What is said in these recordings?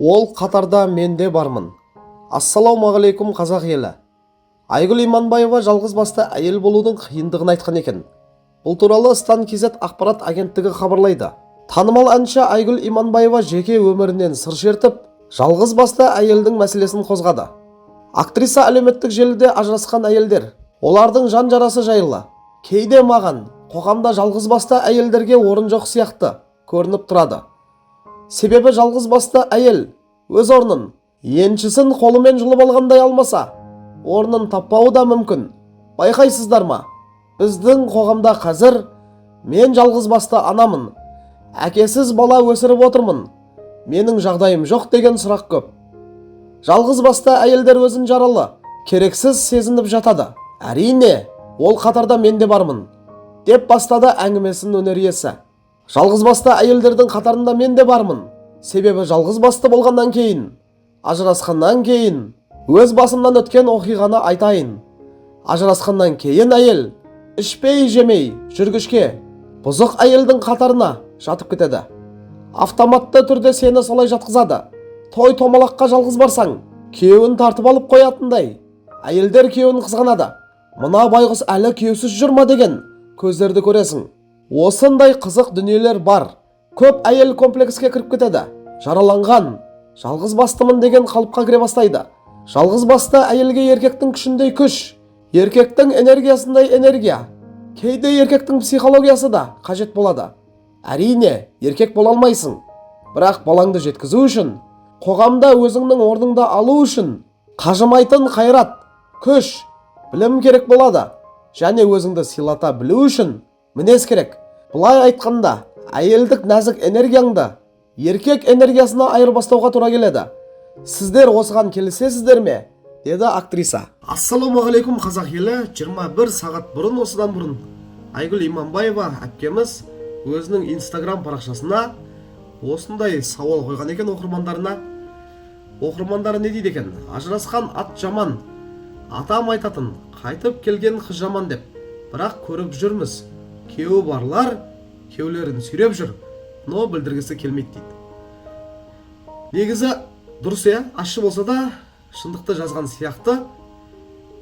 Ол қатарда мен де бармын. Ассалаумағалейкум қазақ елі. Айгүл Иманбаева жалғыз басты әйел болудың қиындығын айтқан екен. Бұл туралы Стан Кз ақпарат агенттігі хабарлайды. Танымал әнші Айгүл Иманбаева жеке өмірінен сыр шертіп, жалғыз басты әйелдің мәселесін қозғады. Актриса әлеуметтік желіде ажырасқан әйелдер, олардың жан жарасы жайлы, кейде маған қоғамда жалғыз басты әйелдерге орын жоқ сияқты көрініп тұрады. Себебі жалғыз басты әйел өз орнын, еншісін қолымен жұлып алғандай алмаса, орнын таппауы да мүмкін. Байқайсыздар ма? Біздің қоғамда қазір мен жалғыз басты анамын, әкесіз бала өсіріп отырмын, менің жағдайым жоқ деген сұрақ көп. Жалғыз басты әйелдер өзін жаралы, керексіз сезініп жатады. Әрине, ол қатарда мен де бармын, деп бастады әңгімесін өнер иесі. Жалғыз басты әйелдердің қатарында мен де бармын. Себебі жалғыз басты болғаннан кейін, ажырасқаннан кейін, өз басымнан өткен оқиғаны айтайын. Ажырасқаннан кейін әйел ішпей жемей жүргішке, бұзық әйелдің қатарына жатып кетеді. Автоматты түрде сені солай жатқызады. Той томалаққа жалғыз барсаң, күйеуін тартып алып қоятындай. Әйелдер күйеуін қызғанады. Мына байғұс әлі күйеусіз жүр ма деген көздерді көресің. Осындай қызық дүниелер бар. Көп әйел комплекске кіріп кетеді. Жараланған, жалғыз бастымын деген қалыпқа кіре бастайды. Жалғыз басты әйелге еркектің күшіндей күш, еркектің энергиясындай энергия, кейде еркектің психологиясы да қажет болады. Әрине, еркек бола алмайсың, бірақ балаңды жеткізу үшін, қоғамда өзіңнің орныңды алу үшін қажымайтын қайрат, күш, білім керек болады. Және өзіңді сыйлата білу үшін мінез керек. Бұлай айтқанда, әйелдік нәзік энергияңды еркек энергиясына айырбастауға тура келеді. Сіздер осыған келісесіздер ме? Деді актриса. Ассалаумағалейкум қазақ елі. 21 сағат бұрын, осыдан бұрын Айгүл Иманбаева әпкеміз өзінің инстаграм парақшасына осындай сауал қойған екен оқырмандарына. Оқырмандары не дейді екен? Ажырасқан ат жаман, атам айтатын, қайтып келген қыз жаман деп. Бірақ көріп жүрміз, күйеуі барлар күйеулерін сүйреп жүр, но білдіргісі келмейді дейді. Негізі дұрыс, ащы болса да шындықты жазған сияқты.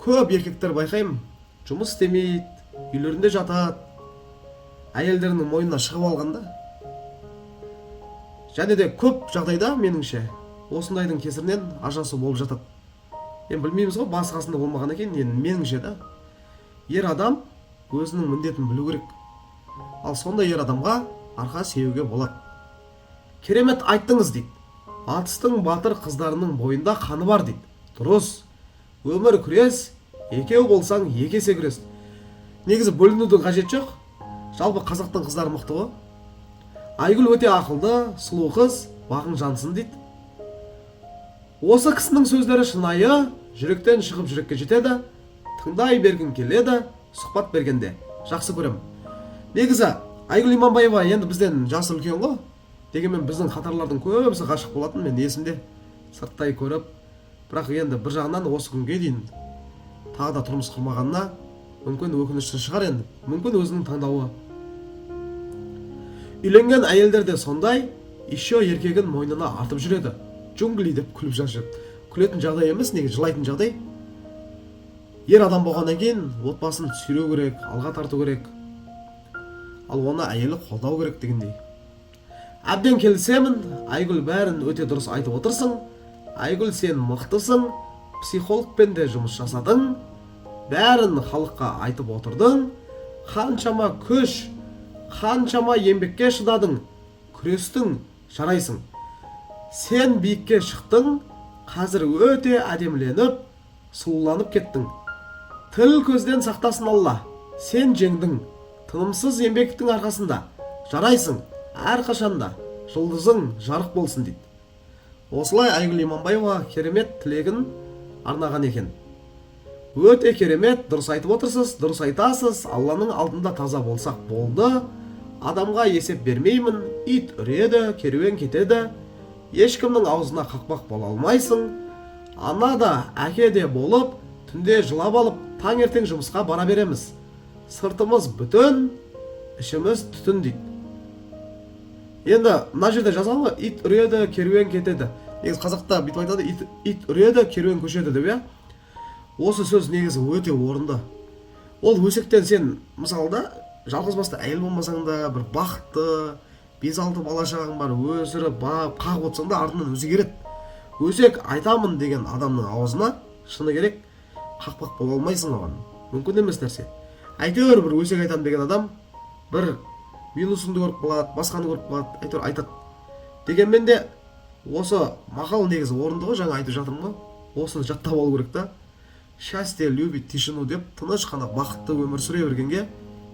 Көп еркектер байқаймын, жұмыс істемейді, үйлерінде жатады, әйелдерінің мойнына шығып алғанда. Және де көп жағдайда меніңше осындайдың кесірінен ажырасу болып жатады. Білмейміз ғой, басқасында болмаған екен, меніңше да. Ер адам өзінің міндетін білу керек. Ал сонда ер адамға арқа сеуге болады. Керемет айттыңыз дейді. Батыстың батыр қыздарының бойында қаны бар дейді. Дұрыс. Өмір күрес, екеу болсаң екі есе күрес. Негізі бөлінудің қажет жоқ. Жалпы қазақтың қыздары мықты ғой. Айгүл өте ақылды, сұлу қыз, бағың жансын дейді. Осы кісінің сөздері шынайы, жүректен шығып жүрекке жетеді. Тыңдай бергің келеді, сұхбат бергенде жақсы көрем. Негізі Айгүл Иманбаева енді бізден жасы үлкен ғой. Дегенмен біздің қатарлардың көбісі ғашық болатын, мен есімде сырттай көріп. Бірақ енді бір жағынан осы күнге дейін тағы да тұрмыс құрмағанына мүмкін өкінішті шығар енді. Мүмкін өзінің таңдауы. Үйленген әйелдер де сондай, еще еркегін мойнына артып жүреді. Джунгли деп күліп жатыр. Күлетін жағдай емес, неге жылайтын жағдай. Ер адам болғаннан кейін отбасын сүйреу керек, алға тарту керек. Ал оны әйелі қолдау керек дегендей. Әбден келісемін, Айгүл бәрін өте дұрыс айтып отырсың. Айгүл, сен мықтысың, психологпен де жұмыс жасадың, бәрін халыққа айтып отырдың, қаншама күш, қаншама еңбекке шыдадың, күрестің, жарайсың. Сен биікке шықтың, қазір өте әдеміленіп, сұлуланып кеттің. Тіл көзден сақтасын Алла, сен жеңдің, тынымсыз еңбектің арқасында, жарайсың, әрқашанда жұлдызың жарық болсын дейді. Осылай Айгүл Иманбаева керемет тілегін арнаған екен. Өте керемет, дұрыс айтып отырсыз, дұрыс айтасыз. Алланың алдында таза болсақ болды. Адамға есеп бермеймін, ит үреді, керуен кетеді. Ешкімнің аузына қақпақ бола алмайсың. Ана да, әке де болып, түнде жылап алып, таңертең жұмысқа бара береміз. Сыртымыз бүтін, ішіміз түтін дейді. Енді мына жерде жазған ғой, ит үреді, керуен кетеді. негізі қазақта бүйтіп айтады, ит үреді, керуен көшеді деп, иә. Осы сөз негізі өте орынды. Ол өсектен сен мысалы да жалғыз басты әйел болмасаң да бір бақытты 5-6 бала шағаң бар, өсіріп бап қағып отырсаң да артынан өзі келеді. Өсек айтамын деген адамның аузына шыны керек қақпақ бола алмайсың оған. Мүмкін емес нәрсе. Әйтеуір бір өсек айтамын деген адам бір минусыңды көріп қалады, басқаны көріп қалады, әйтеуір айтады. Дегенмен де осы мақал негізі орынды ғой, жаңа айтып жатырмын ғой. Осыны жаттап алу керек та. Счастье любит тишину деп тыныш қана бақытты өмір сүре бергенге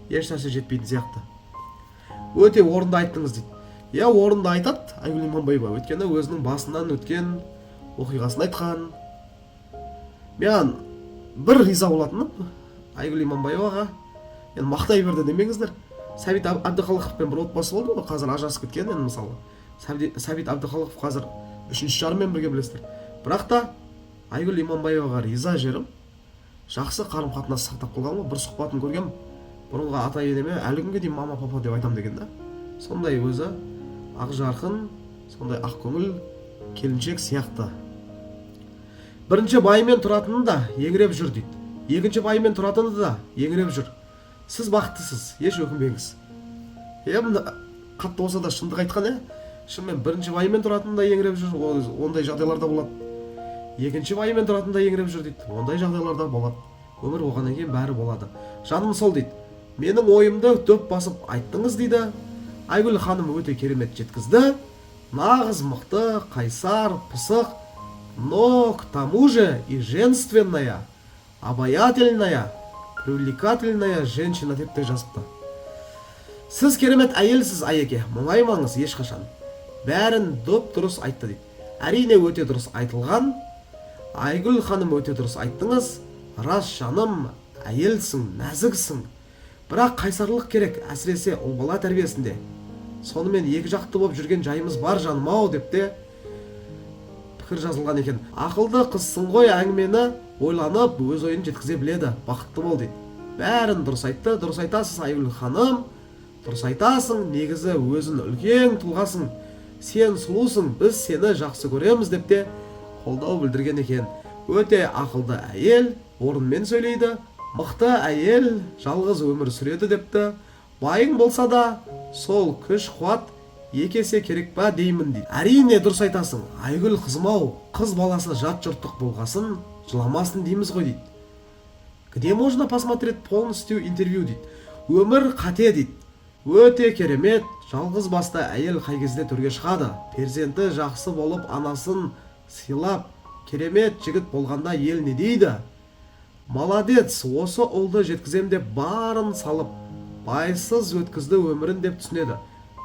еш нәрсе жетпейтін сияқты. Өте орынды айттыңыз дейді. Иә, орынды айтады Айгүл Иманбаева, өйткені өзінің басынан өткен оқиғасын айтқан. Мен бір риза болатыным Айгүл Иманбаеваға, енді мақтай берді демеңіздер. Сәбит Әбдіхалықовпен бір отбасы болды ғой, қазір ажырасып кеткен. Енді мысалы Сәбит Әбдіхалықов қазір 3-ші жарымен бірге білесіздер. Бірақ та Айгүл Иманбаеваға риза жерім жақсы қарым қатынас сақтап қалған ғой. Бір сұхбатын көргем, бұрынғы ата енеме әлі күнге дейін мама папа деп айтам деген да. Сондай өзі ақ жарқын, сондай ақ көңіл келіншек сияқты. Бірінші байымен тұратыны да еңіреп жүр дейді. Екінші байымен тұратыны да еңіреп жүр. Сіз бақыттысыз, еш өкінбеңіз. Қатты болса да шындық айтқан, шынымен бірінші байымен тұратыны да еңіреп жүр, ондай жағдайларда болады. Екінші байымен тұратыны да еңіреп жүр дейді, ондай жағдайларда болады. Өмір оғаннан кейін бәрі болады. Жаным сол дейді. Менің ойымды дөп басып айттыңыз дейді. Айгүл ханым өте керемет жеткізді. Нағыз мықты, қайсар, пысық, но к тому же и женственная, обаятельная, привлекательная женщина деп те жазыпты. Сіз керемет әйелсіз, Айеке, мұңаймаңыз ешқашан. Бәрін доп дұрыс айтты дейді. Әрине өте дұрыс айтылған. Айгүл ханым өте дұрыс айттыңыз. Рас жаным, әйелсің, нәзіксің. Бірақ қайсарлық керек, әсіресе ұл бала тәрбиесінде. Сонымен екі жақты болып жүрген жайымыз бар жаным ау деп те пікір жазылған екен. Ақылды қызсың ғой, әңгімені ойланып өз ойын жеткізе біледі. Бақытты бол дейді. Бәрін дұрыс айтты, дұрыс айтасыз Айгүл ханым. Дұрыс айтасың, негізі өзін үлкен тұлғасың. Сен сұлусың, біз сені жақсы көреміз деп те қолдау білдірген екен. Өте ақылды әйел, орынмен сөйлейді. Мықты әйел жалғыз өмір сүреді депті. Байың болса да сол күш қуат екі есе керек па деймін дейді. Әрине дұрыс айтасың, Айгүл қызым-ау, қыз баласы жат жұрттық болғасын жыламасын дейміз ғой дейді. Где можно посмотреть полностью интервью дейді. Өмір қате дейді. Өте керемет, жалғыз басты әйел қай кезде төрге шығады. Перзенті жақсы болып, анасын сыйлап, керемет жігіт болғанда ел не дейді? Молодец, осы ұлды жеткізем деп барын салып, байсыз өткізді өмірін деп түсінеді.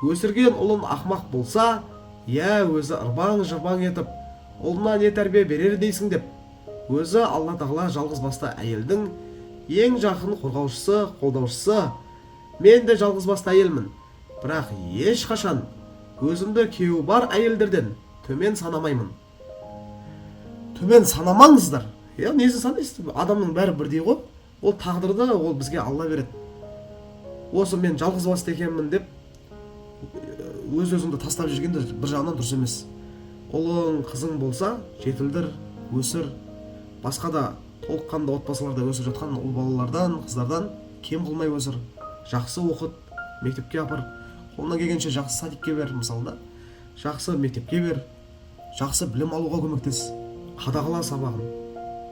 Өсірген ұлын ақмақ болса, я өзі ырбаң-жырбаң етіп, ұлына не тәрбие берер дейсің деп. Өзі Алла тағала жалғыз басты әйелдің ең жақын қорғаушысы, қолдаушысы. Мен де жалғыз басты әйелмін, бірақ ешқашан өзімді күйеуі бар әйелдерден төмен санамаймын. Төмен санамаңыздар. Несін санайсыз? Адамның бәрі бірдей ғой. Ол тағдырды, ол бізге Алла береді. Осы мен жалғыз басты екенмін деп өз-өзіңді тастап жүргенде бір жағынан дұрыс емес. Ұлың, қызың болса, жетілдір, өсір. Басқа да толыққанды отбасыларда өсіп жатқан ұл балалардан, қыздардан кем қылмай өсір. Жақсы оқыт, мектепке апар. Қолынан келгенше жақсы садикке бер, мысалда. Жақсы мектепке бер. Жақсы білім алуға көмектес. Қадағала сабағын.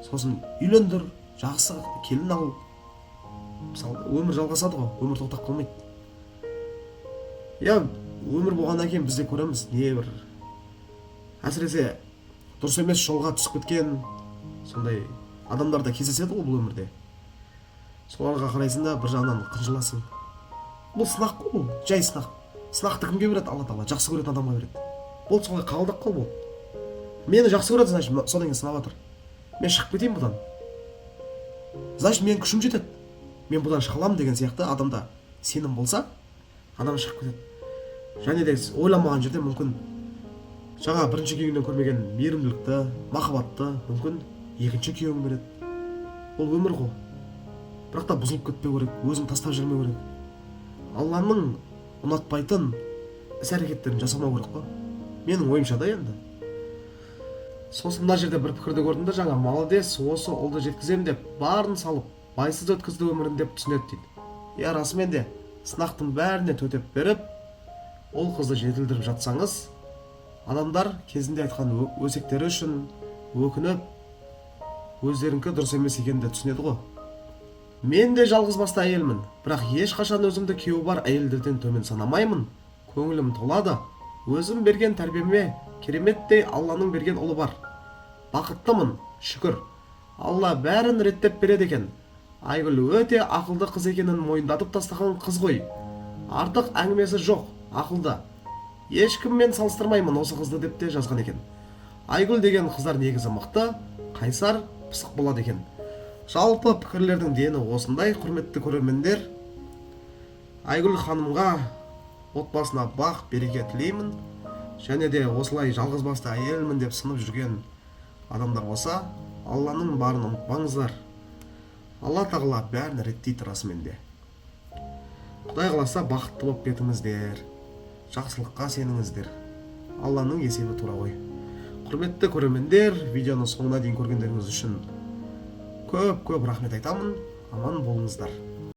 Сосын үйлендір, жақсы келін ал. Мысалы, өмір жалғасады ғой, өмір тоқтап қалмайды. Өмір болғаннан кейін бізде көреміз, не бір әсіресе дұрыс емес жолға түсіп кеткен сондай адамдар да кездеседі ғой бұл өмірде. Соларға қарайсың да бір жағынан қынжыласың. Бұл сынақ қой, бұл жай сынақ. Сынақты кімге береді? Алла тағала жақсы көретін адамға береді. Болды, солай қабылдап қал болды. Мені жақсы көреді, значит, содан кейін сынап жатыр. Мен шығып кетейін бұдан. Значит, мен күшім жетеді. Мен бұдан шыға аламын деген сияқты адамда сенім болса, адам шығып кетеді. Және де ойламаған жерде мүмкін жаңа бірінші күйеуінен көрмеген мейірімділікті, махаббатты мүмкін екінші күйеуің береді. Ол өмір ғой. Бірақ та бұзылып кетпеу керек, өзін тастап жүрмеу керек. Алланың ұнатпайтын іс-әрекеттерін жасамау керек қой. Менің ойымша да енді. Сосын мына жерде бір пікірді көрдім да, жаңа молодец, осы ұлды жеткізем деп барын салып байсыз өткізді өмірін деп түсінеді дейді. Иә, расымен де сынақтың бәріне төтеп беріп ол қызды жетілдіріп жатсаңыз, адамдар кезінде айтқан өсектері үшін өкініп өздеріңкі дұрыс емес екенін де түсінеді ғой. Мен де жалғыз басты әйелмін, бірақ ешқашан өзімді күйеуі бар әйелдерден төмен санамаймын. Көңілім толады. Өзім берген тәрбиеме кереметтей Алланың берген ұлы бар. Бақыттымын, шүкір. Алла бәрін реттеп береді екен. Айгүл өте ақылды қыз екенін мойындатып тастаған қыз ғой. Артық әңгімесі жоқ, ақылды. Ешкіммен салыстырмаймын осы қызды деп те жазған екен. Айгүл деген қыздар негізі мықты, қайсар, пысық болады екен. Жалпы пікірлердің дені осындай, құрметті көрермендер. Айгүл ханымға отбасына бақ береке тілеймін. Және де осылай жалғыз басты әйелмін деп сынып жүрген адамдар болса, Алланың барын ұмытпаңыздар. Алла тағала бәрін реттейді расымен де. Құдай қаласа бақытты болып кетіңіздер, жақсылыққа сеніңіздер. Алланың есебі тура ғой. Құрметті көрермендер, видеоны соңына дейін көргендеріңіз үшін көп рахмет айтамын. Аман болыңыздар.